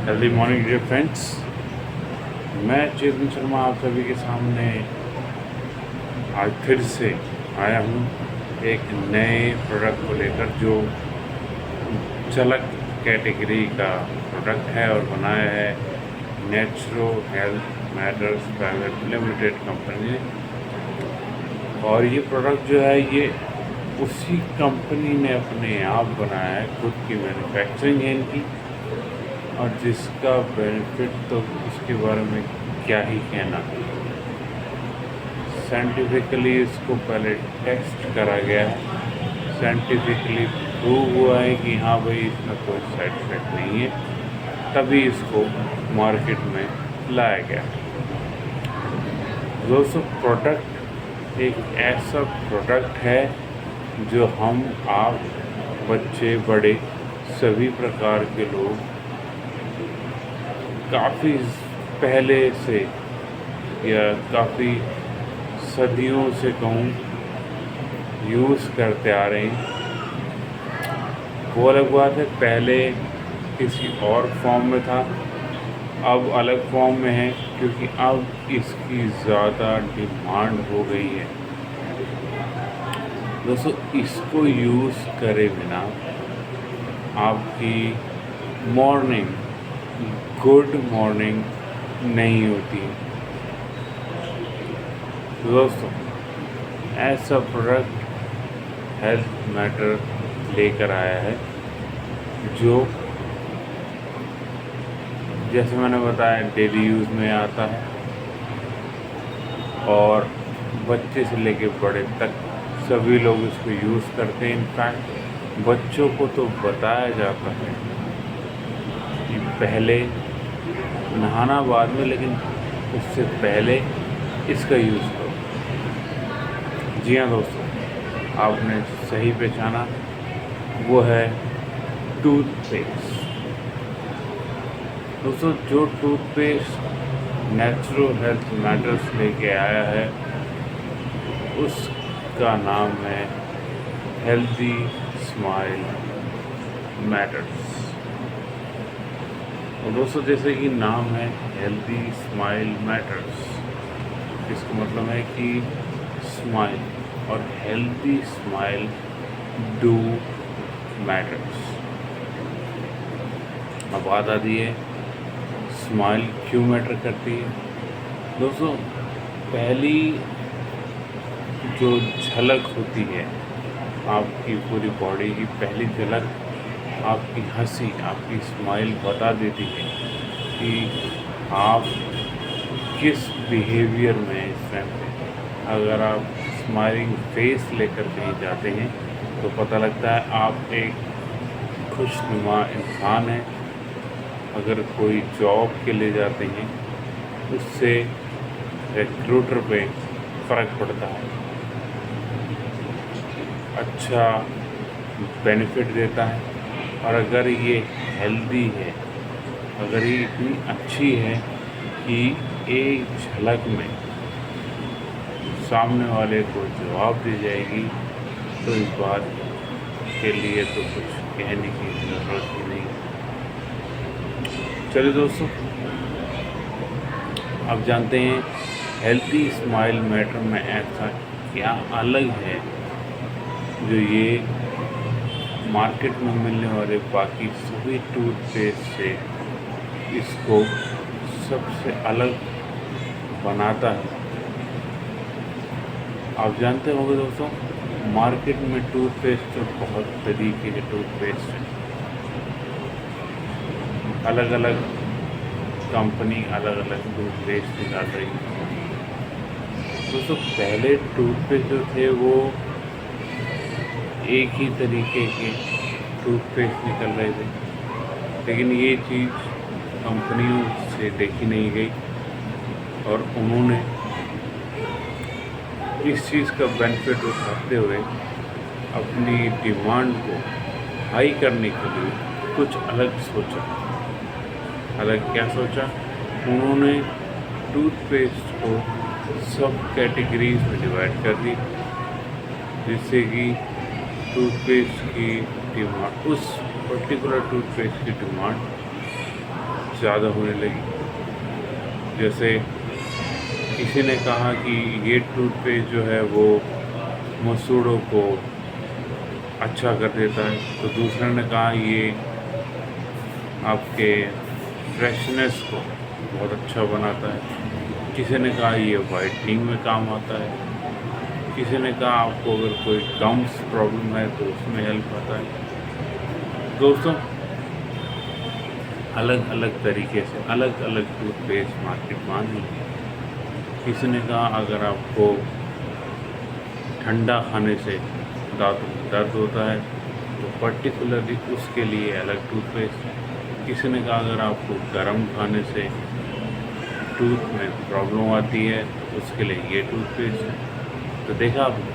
Healthy morning dear friends. मैं चेतन शर्मा आप सभी के सामने आज फिर से आया हूँ एक नए प्रोडक्ट को लेकर जो झलक कैटेगरी का प्रोडक्ट है और बनाया है naturo health matters private limited company ने। और ये प्रोडक्ट जो है ये उसी कंपनी ने अपने आप बनाया है, खुद की मैन्युफैक्चरिंग है इनकी, और जिसका बेनिफिट तो उसके बारे में क्या ही कहना। साइंटिफिकली इसको पहले टेस्ट करा गया है, साइंटिफिकली प्रूव हुआ है कि हाँ भाई इसमें कोई साइड इफेक्ट नहीं है, तभी इसको मार्केट में लाया गया। दोस्तों, प्रोडक्ट एक ऐसा प्रोडक्ट है जो हम आप बच्चे बड़े सभी प्रकार के लोग काफ़ी पहले से या काफ़ी सदियों से कहूँ यूज़ करते आ रहे हैं। वो अलग बात है, पहले किसी और फॉर्म में था, अब अलग फॉर्म में है, क्योंकि अब इसकी ज़्यादा डिमांड हो गई है। दोस्तों, इसको यूज़ करे बिना आपकी मॉर्निंग गुड मॉर्निंग नहीं होती। दोस्तों, ऐसा प्रोडक्ट हेल्थ मैटर लेकर आया है जो, जैसे मैंने बताया, डेली यूज़ में आता है और बच्चे से लेके बड़े तक सभी लोग इसको यूज़ करते हैं। इनफैक्ट बच्चों को तो बताया जाता है कि पहले नहाना बाद में, लेकिन उससे पहले इसका यूज़ करो। जी हाँ दोस्तों, आपने सही पहचाना, वो है टूथपेस्ट। दोस्तों, जो टूथपेस्ट नेचुरो हेल्थ मैटर्स लेके आया है उसका नाम है हेल्दी स्माइल मैटर्स। और दोस्तों, जैसे कि नाम है हेल्दी स्माइल मैटर्स, इसका मतलब है कि स्माइल और हेल्दी स्माइल डू मैटर्स। अब बात आती है स्माइल क्यों मैटर करती है। दोस्तों, पहली जो झलक होती है आपकी पूरी बॉडी की, पहली झलक आपकी हंसी, आपकी स्माइल बता देती है कि आप किस बिहेवियर में इस टाइम पे। अगर आप स्माइलिंग फेस लेकर कहीं जाते हैं तो पता लगता है आप एक खुशनुमा इंसान हैं। अगर कोई जॉब के लिए जाते हैं उससे रिक्रूटर पे फ़र्क पड़ता है, अच्छा बेनिफिट देता है। और अगर ये हेल्दी है, अगर ये इतनी अच्छी है कि एक झलक में सामने वाले को जवाब दी जाएगी, तो इस बात के लिए तो कुछ कहने की ज़रूरत ही नहीं। चलिए दोस्तों, अब जानते हैं हेल्दी स्माइल मैटर में ऐसा क्या अलग है जो ये मार्केट में मिलने वाले बाकी सभी टूथपेस्ट से इसको सबसे अलग बनाता है। आप जानते होंगे दोस्तों, मार्केट में टूथपेस्ट तो बहुत तरीके के टूथपेस्ट हैं, अलग अलग कंपनी अलग अलग टूथपेस्ट निकाल रही है। दोस्तों, पहले टूथपेस्ट जो थे वो एक ही तरीके के टूथपेस्ट निकल रहे थे, लेकिन ये चीज़ कंपनियों से देखी नहीं गई और उन्होंने इस चीज़ का बेनिफिट उठाते हुए अपनी डिमांड को हाई करने के लिए कुछ अलग सोचा। अलग क्या सोचा? उन्होंने टूथपेस्ट को सब कैटेगरीज में डिवाइड कर दी, जिससे कि टूथपेस्ट की डिमांड, उस पर्टिकुलर टूथपेस्ट की डिमांड ज़्यादा होने लगी। जैसे किसी ने कहा कि ये टूथपेस्ट जो है वो मसूड़ों को अच्छा कर देता है, तो दूसरे ने कहा ये आपके फ्रेशनेस को बहुत अच्छा बनाता है। किसी ने कहा ये वाइटनिंग में काम आता है। किसी ने कहा आपको अगर कोई गम्स प्रॉब्लम है तो उसमें हेल्प आता है। दोस्तों, अलग अलग तरीके से अलग अलग टूथपेस्ट मार्केट में आनी है। किसी ने कहा अगर आपको ठंडा खाने से दांतों में दर्द होता है तो पर्टिकुलरली उसके लिए अलग टूथपेस्ट है। किसी ने कहा अगर आपको गर्म खाने से टूथ में प्रॉब्लम आती है तो उसके लिए ये टूथपेस्ट है। तो देखा आपने,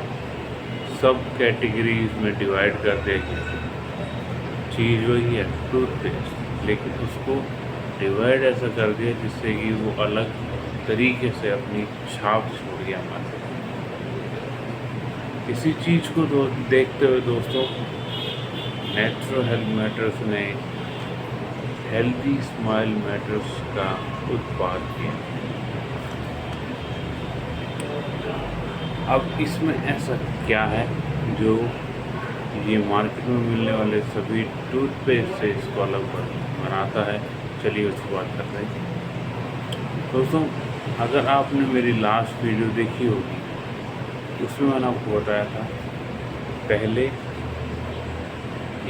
सब कैटेगरीज में डिवाइड कर दिया गया। चीज़ वही है टूथपेस्ट, लेकिन उसको डिवाइड ऐसा कर दिया जिससे कि वो अलग तरीके से अपनी छाप छोड़ गया हमारे। इसी चीज़ को देखते हुए दोस्तों, नेचुरल हेल्थ मैटर्स ने हेल्दी स्माइल मैटर्स का उत्पाद किया। अब इसमें ऐसा क्या है जो ये मार्केट में मिलने वाले सभी टूथपेस्ट से इसको अलग बनाता है? चलिए उसकी बात करते हैं। दोस्तों, अगर आपने मेरी लास्ट वीडियो देखी होगी, उसमें मैंने आपको बताया था पहले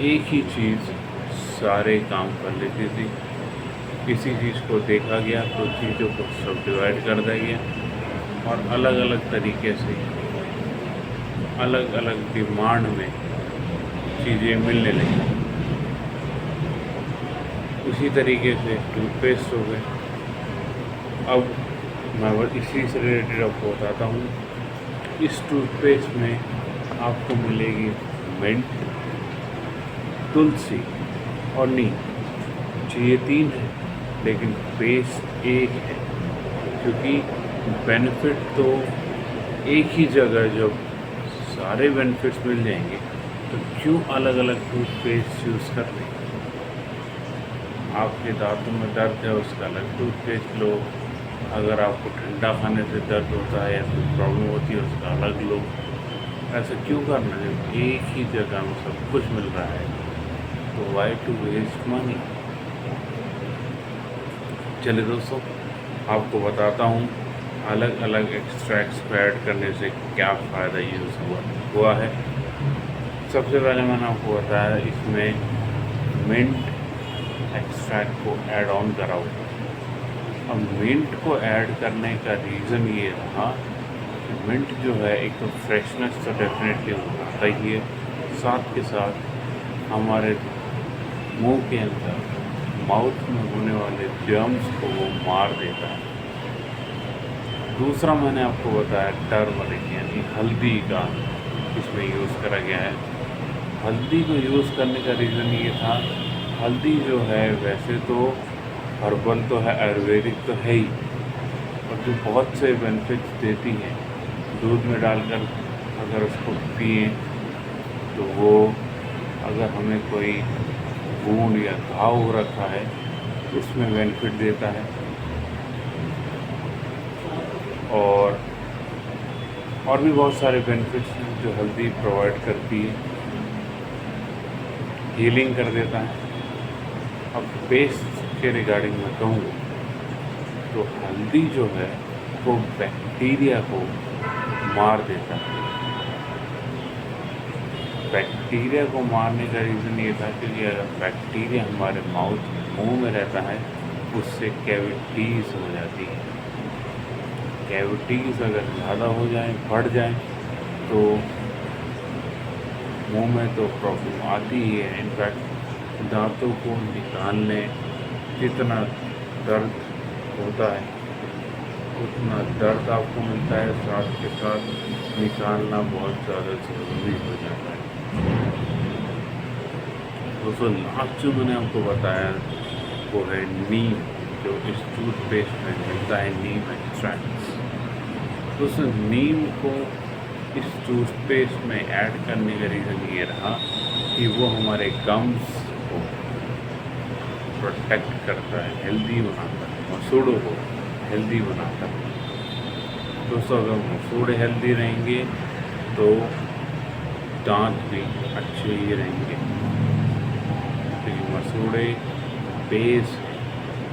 एक ही चीज़ सारे काम कर लेती थी। किसी चीज़ को देखा गया तो चीज़ों को सब डिवाइड कर दिया गया और अलग अलग तरीके से अलग अलग डिमांड में चीज़ें मिलने लगी। उसी तरीके से टूथपेस्ट हो गए। अब मैं इसी से रिलेटेड आपको बताता हूँ। इस टूथपेस्ट में आपको मिलेगी मिंट, तुलसी और नीम। ये 3 है, लेकिन पेस्ट एक है, क्योंकि बेनिफिट तो एक ही जगह जब सारे बेनिफिट्स मिल जाएंगे तो क्यों अलग अलग टूथपेस्ट यूज़ करते हैं? आपके दांतों में दर्द है, उसका अलग टूथपेस्ट लो। अगर आपको ठंडा खाने से दर्द होता है या कोई प्रॉब्लम होती है, उसका अलग लो। ऐसा क्यों करना है? एक ही जगह में सब कुछ मिल रहा है, तो वाई टू वेस्ट मनी? चलिए दोस्तों, आपको बताता हूँ अलग अलग एक्सट्रैक्ट्स को ऐड करने से क्या फ़ायदा यूज़ हुआ है। सबसे पहले मैंने आपको बताया इसमें मिंट एक्सट्रैक्ट को ऐड ऑन करा हुआ। अब मिंट को ऐड करने का रीज़न ये रहा कि मिंट जो है एक तो फ्रेशनेस तो डेफिनेटली आता ही है, साथ के साथ हमारे मुंह के अंदर माउथ में होने वाले जर्म्स को वो मार देता है। दूसरा मैंने आपको बताया टर्मरिक यानी हल्दी का इसमें यूज़ करा गया है। हल्दी को यूज़ करने का रीज़न ये था, हल्दी जो है वैसे तो हर्बल तो है, आयुर्वेदिक तो है ही, और जो बहुत से बेनिफिट्स देती है। दूध में डालकर अगर उसको पिए तो वो, अगर हमें कोई वूंड या घाव हो रखा है तो उसमें बेनिफिट देता है। और भी बहुत सारे बेनिफिट्स हैं जो हल्दी प्रोवाइड करती है, हीलिंग कर देता है। अब पेस्ट के रिगार्डिंग मैं कहूँ तो हल्दी जो है वो बैक्टीरिया को मार देता है। बैक्टीरिया को मारने का रीज़न ये था क्योंकि अगर बैक्टीरिया हमारे मुंह में रहता है, उससे कैविटीज़ हो जाती है। कैविटीज़ अगर ज़्यादा हो जाए, बढ़ जाए, तो मुंह में तो प्रॉब्लम आती ही है। इनफैक्ट दांतों को निकालने जितना दर्द होता है उतना दर्द आपको मिलता है, साथ के साथ निकालना बहुत ज़्यादा ज़रूरी हो जाता है। दोस्तों, लास्ट जो मैंने आपको बताया वो है नीम, जो इस टूथपेस्ट में मिलता है, नीम एक्सट्रैक्ट। दोस्तों, नीम को इस टूथपेस्ट में ऐड करने का रीज़न ये रहा कि वो हमारे गम्स को प्रोटेक्ट करता है, हेल्दी बनाता है, मसूड़ों को हेल्दी बनाता है। दोस्तों अगर मसूड़े हेल्दी रहेंगे तो दांत भी अच्छे ही रहेंगे, क्योंकि मसूड़े बेस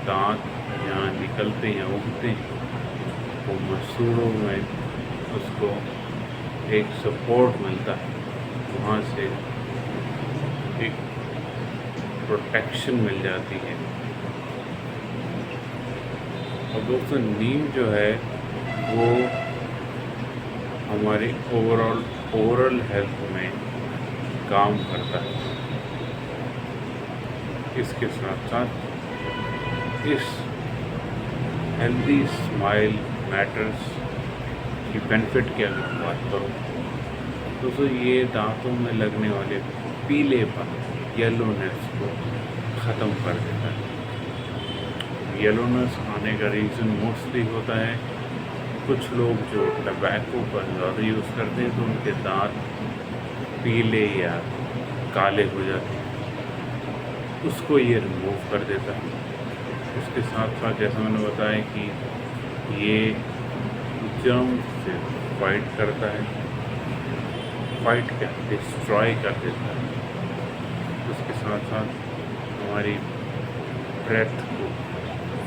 दांत यहाँ निकलते हैं, उगते हैं, वो मसूड़ों में उसको एक सपोर्ट मिलता है, वहाँ से एक प्रोटेक्शन मिल जाती है। और दोस्तों नीम जो है वो हमारी ओवरऑल हेल्थ में काम करता है। इसके साथ साथ इस हेल्दी स्माइल मैटर्स की बेनिफिट की अगर बात करूँ दोस्तों, ये दांतों में लगने वाले पीलेपन, येलोनेस को ख़त्म कर देता है। येलोनेस आने का रीज़न मोस्टली होता है कुछ लोग जो टबैको का ज़्यादा यूज़ करते हैं तो उनके दांत पीले या काले हो जाते हैं, उसको ये रिमूव कर देता है। उसके साथ साथ जैसा मैंने बताया कि ये जर्म से फाइट करता है, फाइट क्या डिस्ट्रॉय कर देता है। उसके साथ साथ हमारी ब्रेथ को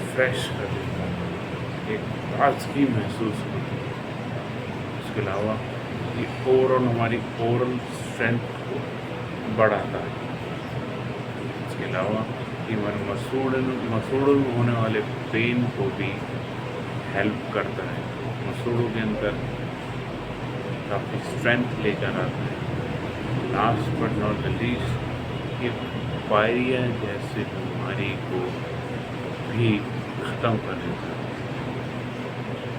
फ्रेश कर देता है, एक ताजगी महसूस होती है। उसके अलावा ये ओवरऑल हमारी ओरल स्ट्रेंथ को बढ़ाता है। इसके अलावा ये हमारे मसूड़ों में होने वाले पेन को भी हेल्प करता है, मसूड़ों के अंदर काफ़ी स्ट्रेंथ लेकर आता है। Last but not the least ये पायरिया जैसे बीमारी को भी ख़त्म कर देता है।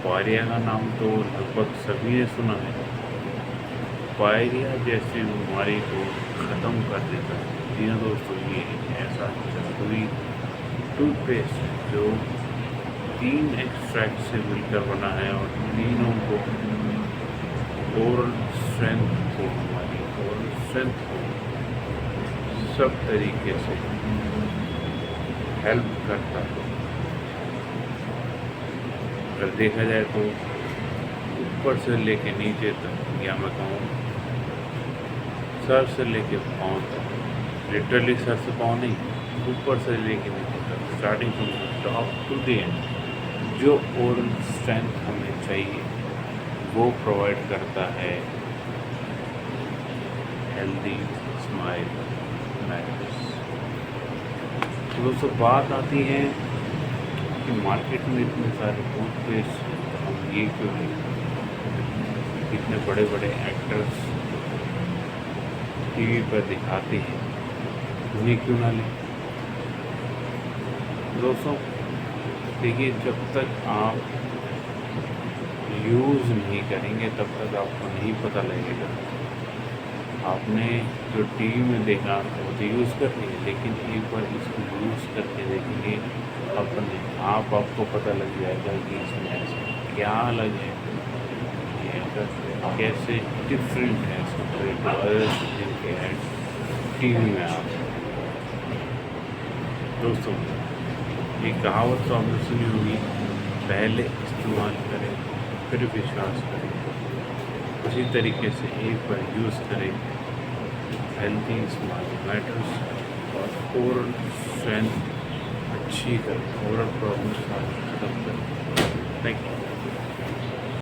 पायरिया का नाम तो लगभग सभी ने सुना है। पायरिया जैसी बीमारी को ख़त्म कर देता है। जी हाँ दोस्तों, ये ऐसा जादुई टूथपेस्ट है जो 3 एक्सट्रैक्ट से मिलकर बना है और तीनों को ओरल स्ट्रेंथ को, हमारी ओरल स्ट्रेंथ को सब तरीके से हेल्प करता है। अगर देखा जाए तो ऊपर से लेके नीचे तक, या मैं कहूँ सर से लेके पाँव तक, लिटरली सर से पाँव नहीं, ऊपर से लेके नीचे तक, starting from top to the end, जो ओरल स्ट्रेंथ हमें चाहिए वो प्रोवाइड करता है हेल्दी स्माइल मैटर्स। तो दोस्तों बात आती है कि मार्केट में इतने सारे टूथपेस्ट, हम ये क्यों नहीं, इतने बड़े बड़े एक्टर्स टीवी पर दिखाते हैं, उन्हें क्यों ना लें। दोस्तों देखिए, जब तक आप यूज़ नहीं करेंगे तब तक आपको नहीं पता लगेगा। आपने जो टीवी में देखा वो तो यूज़ कर लिया, लेकिन एक बार इसको यूज़ करके देखेंगे अपने आपको पता लग जाएगा कि इसमें ऐसा क्या अलग है, ये कैसे डिफरेंट है कंपेयर टू अदर जिनके एड टीवी में आप। दोस्तों ये कहावत तो आपने सुनी होगी, पहले इस्तेमाल करें फिर विश्वास करें। उसी तरीके से एक बार यूज़ करें हेल्थी स्माइल मैटर्स और ओरल स्ट्रेंथ अच्छी कर, ओरल प्रॉब्लम खत्म करें। Thank you.